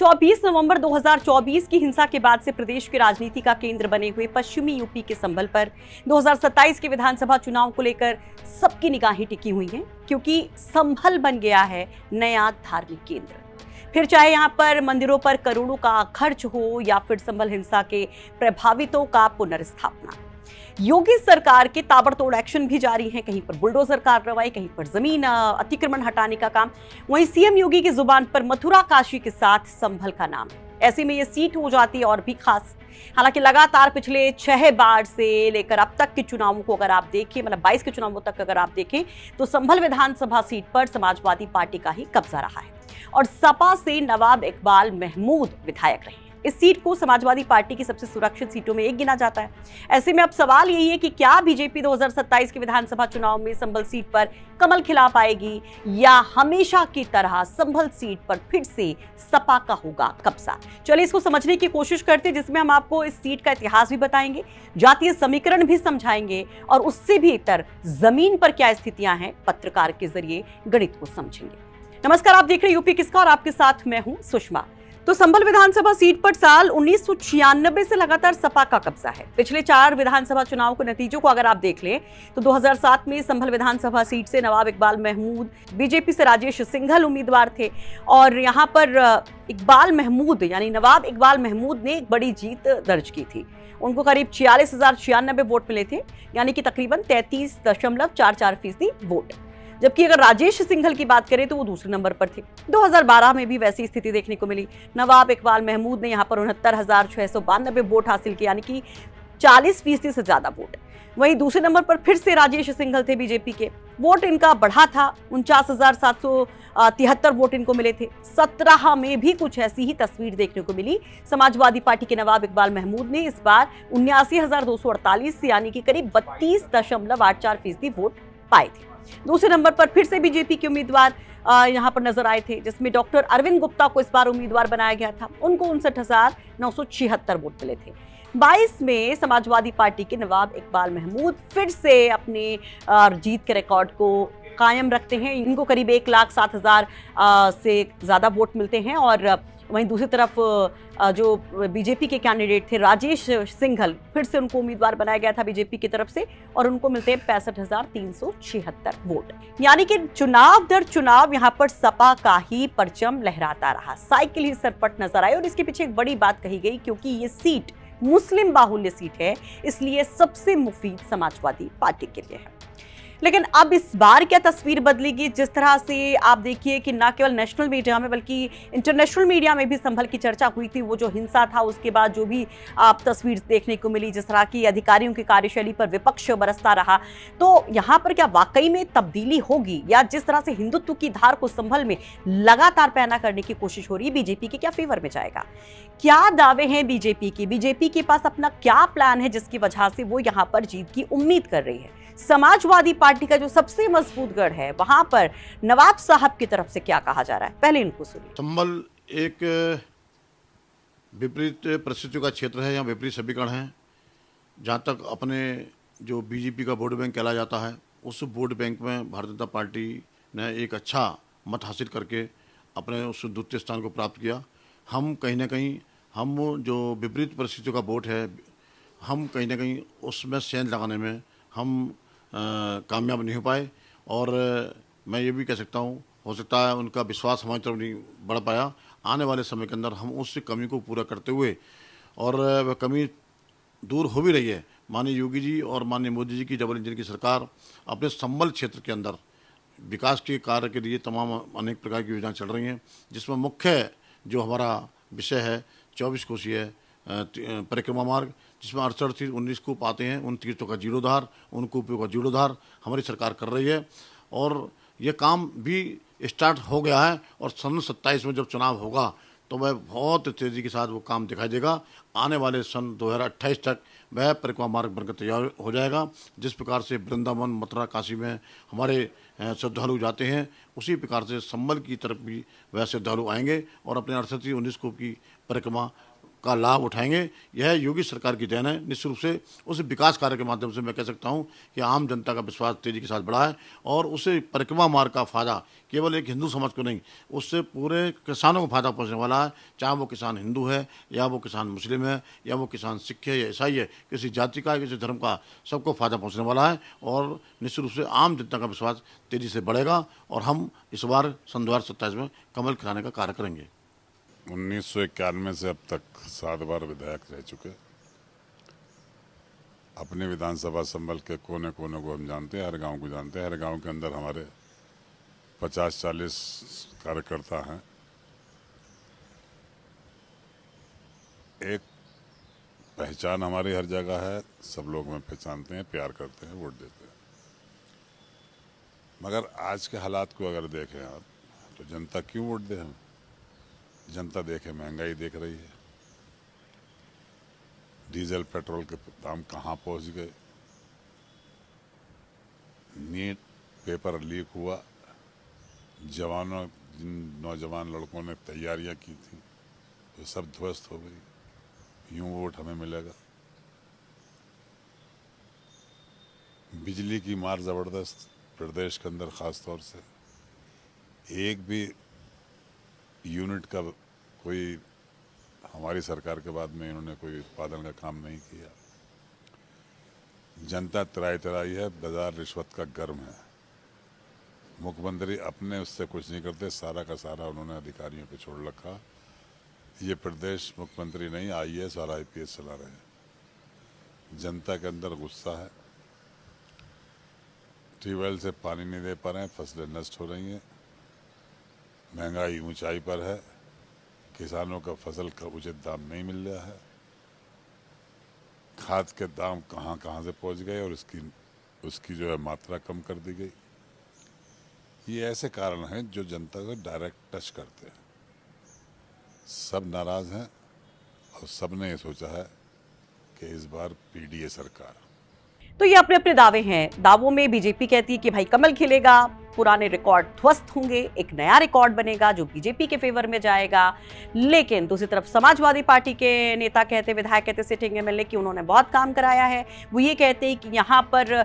24 नवंबर 2024 की हिंसा के बाद से प्रदेश की राजनीति का केंद्र बने हुए पश्चिमी यूपी के संभल पर 2027 के विधानसभा चुनाव को लेकर सबकी निगाहें टिकी हुई हैं, क्योंकि संभल बन गया है नया धार्मिक केंद्र। फिर चाहे यहां पर मंदिरों पर करोड़ों का खर्च हो या फिर संभल हिंसा के प्रभावितों का पुनर्स्थापना, योगी सरकार के ताबड़तोड़ एक्शन भी जारी हैं। कहीं पर बुलडोजर कार्रवाई, कहीं पर जमीन अतिक्रमण हटाने का काम। वहीं सीएम योगी की जुबान पर मथुरा काशी के साथ संभल का नाम है। ऐसे में ये सीट हो जाती है और भी खास। हालांकि लगातार पिछले 6 बार से लेकर अब तक के चुनावों को अगर आप देखें, मतलब 22 के चुनावों तक अगर आप देखें, तो संभल विधानसभा सीट पर समाजवादी पार्टी का ही कब्जा रहा है और सपा से नवाब इकबाल महमूद विधायक रहे हैं। इस सीट को समाजवादी पार्टी की सबसे सुरक्षित सीटों में एक गिना जाता है। ऐसे में अब सवाल यही है कि क्या बीजेपी 2027 के विधानसभा चुनाव में संभल सीट पर कमल खिला पाएगी या हमेशा की तरह संभल सीट पर फिर से सपा का होगा कब्जा। चलिए इसको समझने की कोशिश करते हैं, जिसमें हम आपको इस सीट का इतिहास भी बताएंगे, जातीय समीकरण भी समझाएंगे और उससे भी इतर जमीन पर क्या स्थितियां हैं, पत्रकार के जरिए गणित को समझेंगे। नमस्कार, आप देख रहे हैं यूपी किसका और आपके साथ मैं हूं सुषमा। तो संभल विधानसभा सीट पर साल 1996 से लगातार सपा का कब्जा है। पिछले 4 विधानसभा चुनाव के नतीजों को अगर आप देख लें तो 2007 में संभल विधानसभा सीट से नवाब इकबाल महमूद, बीजेपी से राजेश सिंघल उम्मीदवार थे और यहां पर इकबाल महमूद यानी नवाब इकबाल महमूद ने एक बड़ी जीत दर्ज की थी। उनको करीब 46,096 वोट मिले थे, यानी कि तकरीबन 33.44% वोट। जबकि अगर राजेश सिंघल की बात करें तो वो दूसरे नंबर पर थे। 2012 में भी वैसी स्थिति देखने को मिली। नवाब इकबाल महमूद ने यहाँ पर 69,692 वोट हासिल किए, यानी कि 40% से ज्यादा वोट। वहीं दूसरे नंबर पर फिर से राजेश सिंघल थे बीजेपी के। वोट इनका बढ़ा था, 49,773 वोट इनको मिले थे। 17 में भी कुछ ऐसी ही तस्वीर देखने को मिली। समाजवादी पार्टी के नवाब इकबाल महमूद ने इस बार 79,248 यानी कि करीब 32.84% वोट पाए थे। दूसरे नंबर पर फिर से बीजेपी के उम्मीदवार यहां पर नजर आए थे, जिसमें डॉक्टर अरविंद गुप्ता को इस बार उम्मीदवार बनाया गया था। उनको 59,976 वोट मिले थे। 22 में समाजवादी पार्टी के नवाब इकबाल महमूद फिर से अपने जीत के रिकॉर्ड को कायम रखते हैं। इनको करीब 1,07,000 से ज्यादा वोट मिलते हैं और वहीं दूसरी तरफ जो बीजेपी के कैंडिडेट थे राजेश सिंघल, फिर से उनको उम्मीदवार बनाया गया था बीजेपी की तरफ से और उनको मिलते हैं 65,376 वोट। यानी कि चुनाव दर चुनाव यहां पर सपा का ही परचम लहराता रहा, साइकिल ही सरपट नजर आई। और इसके पीछे एक बड़ी बात कही गई, क्योंकि ये सीट मुस्लिम बाहुल्य सीट है, इसलिए सबसे मुफीद समाजवादी पार्टी के लिए है। लेकिन अब इस बार क्या तस्वीर बदलेगी? जिस तरह से आप देखिए कि न केवल नेशनल मीडिया में बल्कि इंटरनेशनल मीडिया में भी संभल की चर्चा हुई थी। वो जो हिंसा था उसके बाद जो भी आप तस्वीर देखने को मिली, जिस तरह की अधिकारियों की कार्यशैली पर विपक्ष बरसता रहा, तो यहाँ पर क्या वाकई में तब्दीली होगी या जिस तरह से हिंदुत्व की धार को संभल में लगातार पैना करने की कोशिश हो रही है, बीजेपी के क्या फेवर में जाएगा? क्या दावे हैं बीजेपी की? बीजेपी के पास अपना क्या प्लान है जिसकी वजह से वो यहाँ पर जीत की उम्मीद कर रही है? समाजवादी पार्टी का जो सबसे मजबूत गढ़ है, वहां पर नवाब साहब की तरफ से क्या कहा जा रहा है, पहले इनको सुनिए। संभल एक विपरीत परिस्थितियों का क्षेत्र है, यहाँ विपरीत समीकरण है। जहाँ तक अपने जो बीजेपी का वोट बैंक कहला जाता है, उस वोट बैंक में भारतीय जनता पार्टी ने एक अच्छा मत हासिल करके अपने उस द्वितीय स्थान को प्राप्त किया। हम कहीं ना कहीं हम जो विपरीत परिस्थितियों का वोट है, हम कहीं ना कहीं उसमें सेंध लगाने में हम कामयाब नहीं हो पाए और मैं ये भी कह सकता हूँ, हो सकता है उनका विश्वास हमारी तरफ नहीं बढ़ पाया। आने वाले समय के अंदर हम उस कमी को पूरा करते हुए, और वह कमी दूर हो भी रही है। माननीय योगी जी और माननीय मोदी जी की डबल इंजन की सरकार अपने संभल क्षेत्र के अंदर विकास के कार्य के लिए तमाम अनेक प्रकार की योजनाएं चल रही हैं, जिसमें मुख्य जो हमारा विषय है 24 कोसीय परिक्रमा मार्ग, जिसमें 68 तीर्थ 19 कूप आते हैं, उन तीर्थों का जीर्णोद्धार, उन कूपों का जीर्णोद्धार हमारी सरकार कर रही है और ये काम भी स्टार्ट हो गया है। और सन 27 में जब चुनाव होगा तो वह बहुत तेज़ी के साथ वो काम दिखाई देगा। आने वाले सन 2028 तक वह परिक्रमा मार्ग बनकर तैयार हो जाएगा। जिस प्रकार से वृंदावन, मथुरा, काशी में हमारे श्रद्धालु जाते हैं, उसी प्रकार से संभल की तरफ भी वह श्रद्धालु आएंगे और अपने 68 19 कूप की परिक्रमा का लाभ उठाएंगे। यह योगी सरकार की देन है। निश्चित रूप से उस विकास कार्य के माध्यम से मैं कह सकता हूं कि आम जनता का विश्वास तेजी के साथ बढ़ा है और उसे परिक्रमा मार्ग का फायदा केवल एक हिंदू समाज को नहीं, उससे पूरे किसानों को फायदा पहुंचने वाला है। चाहे वो किसान हिंदू है या वो किसान मुस्लिम है या वो किसान सिख है या ईसाई है, किसी जाति का किसी धर्म का, सबको फायदा पहुंचने वाला है और निश्चित रूप से आम जनता का विश्वास तेजी से बढ़ेगा और हम इस बार सन 2027 में कमल खिलाने का कार्य करेंगे। 1991 से अब तक 7 बार विधायक रह चुके। अपने विधानसभा संभल के कोने कोने को हम जानते हैं, हर गांव को जानते हैं। हर गांव के अंदर हमारे 50-40 कार्यकर्ता हैं। एक पहचान हमारी हर जगह है, सब लोग हमें पहचानते हैं, प्यार करते हैं, वोट देते हैं। मगर आज के हालात को अगर देखें आप तो जनता क्यों वोट दे हमें? जनता देखे महंगाई देख रही है, डीजल पेट्रोल के दाम कहाँ पहुंच गए, नीट पेपर लीक हुआ, जवानों जिन नौजवान लड़कों ने तैयारियां की थी वो सब ध्वस्त हो गई। यूं वोट हमें मिलेगा? बिजली की मार जबरदस्त प्रदेश के अंदर, खास तौर से एक भी यूनिट का कोई हमारी सरकार के बाद में इन्होंने कोई उत्पादन का काम नहीं किया। जनता तराई है, बाजार रिश्वत का गर्म है। मुख्यमंत्री अपने उससे कुछ नहीं करते, सारा का सारा उन्होंने अधिकारियों पे छोड़ रखा। ये प्रदेश मुख्यमंत्री नहीं, IAS और IPS चला रहे हैं। जनता के अंदर गुस्सा है, ट्यूबवेल से पानी नहीं दे पा रहे हैं, फसलें नष्ट हो रही हैं, महंगाई ऊंचाई पर है, किसानों का फसल का उचित दाम नहीं मिल रहा है, खाद के दाम कहां कहां से पहुंच गए और उसकी जो है मात्रा कम कर दी गई। ये ऐसे कारण हैं जो जनता को डायरेक्ट टच करते हैं। सब नाराज हैं और सबने ये सोचा है कि इस बार PDA सरकार। तो ये अपने अपने दावे हैं। दावों में बीजेपी कहती है कि भाई कमल खिलेगा, पुराने रिकॉर्ड ध्वस्त होंगे, एक नया रिकॉर्ड बनेगा जो बीजेपी के फेवर में जाएगा। लेकिन दूसरी तरफ समाजवादी पार्टी के नेता कहते, विधायक कहते, सिटिंग MLA कि उन्होंने बहुत काम कराया है। वो ये कहते हैं कि यहाँ पर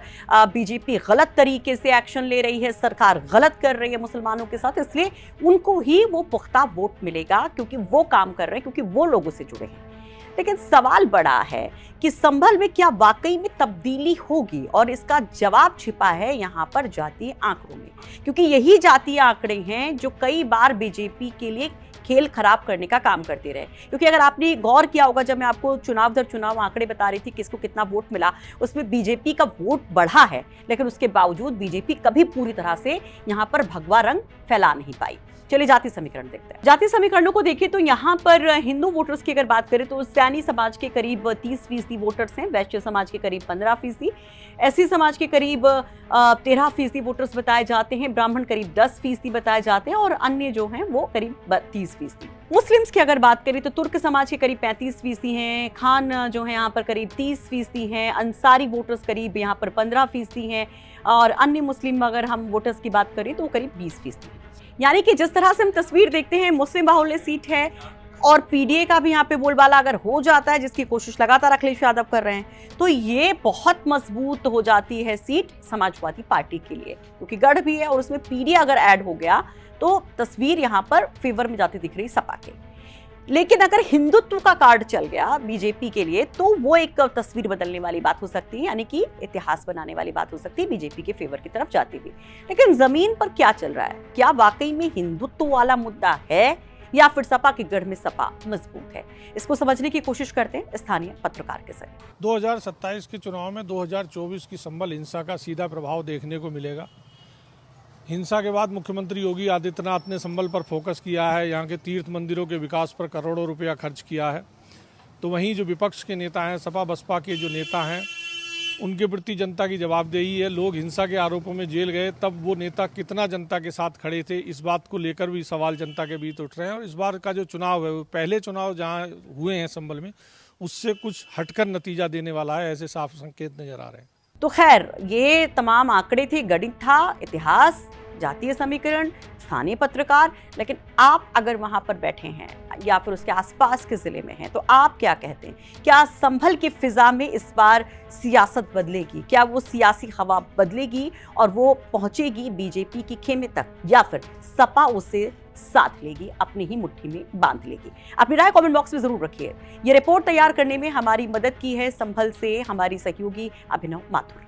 बीजेपी गलत तरीके से एक्शन ले रही है, सरकार गलत कर रही है मुसलमानों के साथ, इसलिए उनको ही वो पुख्ता वोट मिलेगा क्योंकि वो काम कर रहे हैं, क्योंकि वो लोगों से जुड़े हैं। लेकिन सवाल बड़ा है कि संभल में क्या वाकई में तब्दीली होगी, और इसका जवाब छिपा है यहाँ पर जातीय आंकड़ों में, क्योंकि यही जातीय आंकड़े हैं जो कई बार बीजेपी के लिए खेल खराब करने का काम करते रहे। क्योंकि अगर आपने गौर किया होगा, जब मैं आपको चुनाव दर चुनाव आंकड़े बता रही थी किसको कितना वोट मिला, उसमें बीजेपी का वोट बढ़ा है, लेकिन उसके बावजूद बीजेपी कभी पूरी तरह से यहाँ पर भगवा रंग फैला नहीं पाई। चलिए जाति समीकरण देखते हैं। जाति समीकरणों को देखिए तो यहाँ पर हिंदू वोटर्स की अगर बात करें तो सैनी समाज के करीब 30% वोटर्स हैं, वैश्य समाज के करीब 15%, SC समाज के करीब 13% वोटर्स बताए जाते हैं, ब्राह्मण करीब 10% बताए जाते हैं और अन्य जो हैं वो करीब 30%। मुस्लिम्स की अगर बात करें तो तुर्क समाज के करीब 35% हैं, खान जो है यहाँ पर करीब 30% हैं, अंसारी वोटर्स करीब यहाँ पर 15% हैं और अन्य मुस्लिम अगर हम वोटर्स की बात करें तो वो करीब 20% हैं। यानी कि जिस तरह से हम तस्वीर देखते हैं, मुस्लिम बाहुल्य सीट है और PDA का भी यहाँ पे बोलबाला अगर हो जाता है, जिसकी कोशिश लगातार अखिलेश यादव कर रहे हैं, तो ये बहुत मजबूत हो जाती है सीट समाजवादी पार्टी के लिए, क्योंकि गढ़ भी है और उसमें PDA अगर ऐड हो गया तो तस्वीर यहाँ पर फेवर में जाती दिख रही सपा के। लेकिन अगर हिंदुत्व का कार्ड चल गया बीजेपी के लिए तो वो एक तस्वीर बदलने वाली बात हो सकती है, यानी कि इतिहास बनाने वाली बात हो सकती है बीजेपी के फेवर की तरफ जाती हुई। लेकिन जमीन पर क्या चल रहा है? क्या वाकई में हिंदुत्व वाला मुद्दा है या फिर सपा के गढ़ में सपा मजबूत है? इसको समझने की कोशिश करते हैं स्थानीय पत्रकार के साथ। 2027 के चुनाव में 2024 की संभल हिंसा का सीधा प्रभाव देखने को मिलेगा। हिंसा के बाद मुख्यमंत्री योगी आदित्यनाथ ने संभल पर फोकस किया है, यहाँ के तीर्थ मंदिरों के विकास पर करोड़ों रुपया खर्च किया है। तो वहीं जो विपक्ष के नेता हैं, सपा बसपा के जो नेता हैं, उनके प्रति जनता की जवाबदेही है। लोग हिंसा के आरोपों में जेल गए, तब वो नेता कितना जनता के साथ खड़े थे, इस बात को लेकर भी सवाल जनता के बीच उठ रहे हैं। और इस बार का जो चुनाव है, वो पहले चुनाव जहाँ हुए हैं संभल में, उससे कुछ हटकर नतीजा देने वाला है, ऐसे साफ संकेत नजर आ रहे हैं। तो खैर, ये तमाम आंकड़े थे, गणित था, इतिहास जातीय समीकरण, स्थानीय पत्रकार, लेकिन आप अगर वहां पर बैठे हैं या फिर उसके आसपास के जिले में हैं तो आप क्या कहते हैं? क्या संभल की फिजा में इस बार सियासत बदलेगी? क्या वो सियासी हवा बदलेगी और वो पहुंचेगी बीजेपी की खेमे तक, या फिर सपा उसे साथ लेगी, अपनी ही मुट्ठी में बांध लेगी? अपनी राय कमेंट बॉक्स में जरूर रखिए। ये रिपोर्ट तैयार करने में हमारी मदद की है संभल से हमारी सहयोगी अभिनव माथुर।